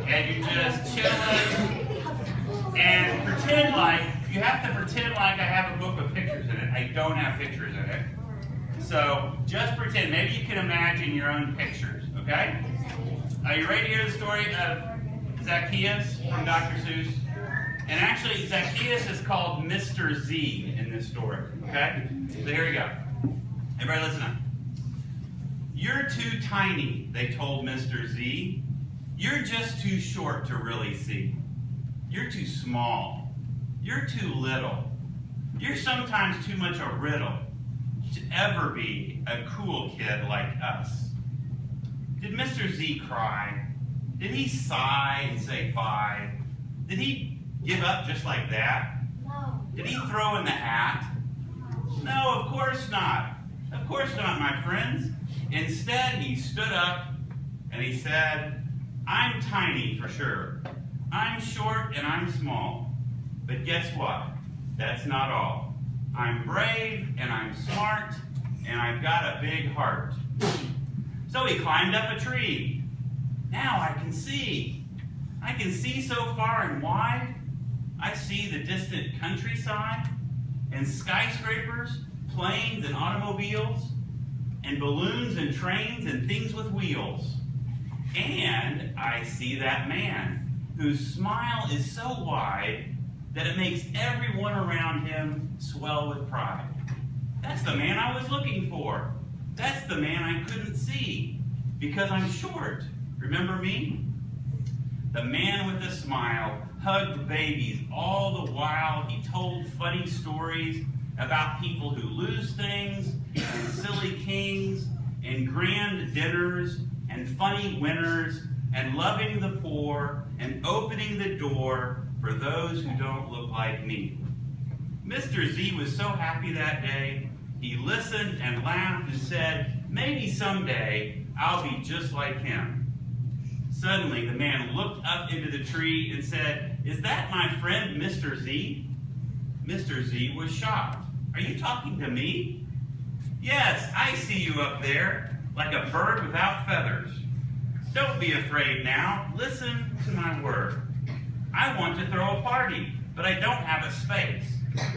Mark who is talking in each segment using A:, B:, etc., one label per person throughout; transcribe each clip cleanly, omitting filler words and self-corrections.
A: and you're just chilling, and pretend like, you have to pretend like I have a book with pictures in it. I don't have pictures in it. So just pretend. Maybe you can imagine your own pictures, okay? Are you ready to hear the story of Zacchaeus from Dr. Seuss? And actually, Zacchaeus is called Mr. Z in this story, okay? So here we go. Everybody listen up. You're too tiny, they told Mr. Z. You're just too short to really see. You're too small. You're too little. You're sometimes too much a riddle to ever be a cool kid like us. Did Mr. Z cry? Did he sigh and say bye? Did he give up just like that?
B: No.
A: Did he throw in the hat? No, of course not. Of course not, my friends. Instead, he stood up and he said, I'm tiny for sure. I'm short and I'm small. But guess what? That's not all. I'm brave and I'm smart and I've got a big heart. So he climbed up a tree. Now I can see. I can see so far and wide. I see the distant countryside and skyscrapers, planes and automobiles, and balloons and trains and things with wheels. And I see that man whose smile is so wide that it makes everyone around him swell with pride. That's the man I was looking for. That's the man I couldn't see because I'm short. Remember me? The man with the smile hugged babies all the while he told funny stories about people who lose things, and silly kings, and grand dinners, and funny winners, and loving the poor, and opening the door for those who don't look like me. Mr. Z was so happy that day, he listened and laughed and said, maybe someday I'll be just like him. Suddenly, the man looked up into the tree and said, is that my friend Mr. Z? Mr. Z was shocked. Are you talking to me? Yes, I see you up there, like a bird without feathers. Don't be afraid now. Listen to my word. I want to throw a party, but I don't have a space.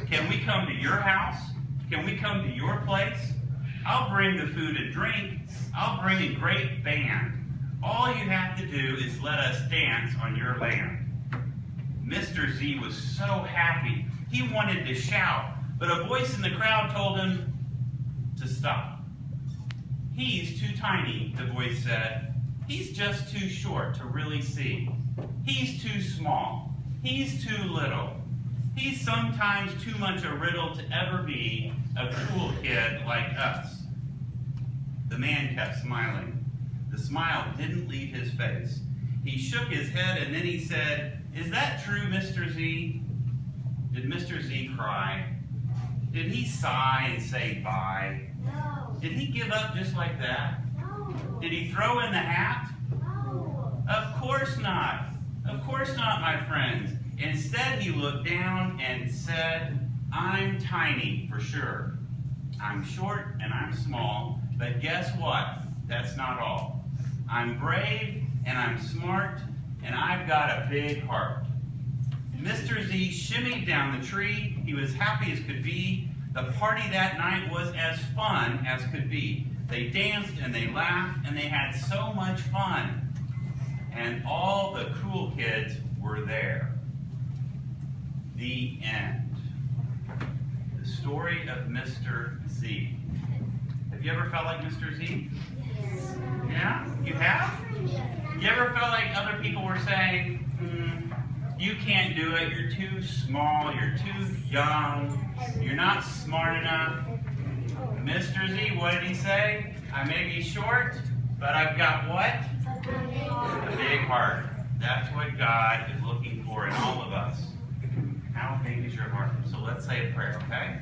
A: Can we come to your house? Can we come to your place? I'll bring the food and drink. I'll bring a great band. All you have to do is let us dance on your land. Mr. Z was so happy. He wanted to shout, but a voice in the crowd told him to stop. He's too tiny, the voice said. He's just too short to really see. He's too small. He's too little. He's sometimes too much a riddle to ever be a cool kid like us. The man kept smiling. The smile didn't leave his face. He shook his head and then he said, is that true, Mr. Z? Did Mr. Z cry? Did he sigh and say bye?
B: No.
A: Did he give up just like that?
B: No.
A: Did he throw in the hat?
B: No.
A: Of course not. Of course not, my friends. Instead, he looked down and said, I'm tiny for sure. I'm short and I'm small, but guess what? That's not all. I'm brave and I'm smart and I've got a big heart. Mr. Z shimmied down the tree. He was happy as could be. The party that night was as fun as could be. They danced and they laughed and they had so much fun. And all the cool kids were there. The end. The story of Mr. Z. Have you ever felt like Mr. Z?
B: Yes.
A: Yeah? You have? You ever felt like other people were saying, you can't do it, you're too small, you're too young, you're not smart enough? Mr. Z, what did he say? I may be short, but I've got what? A big heart. That's what God is looking for in all of us. How big is your heart? So let's say a prayer, okay?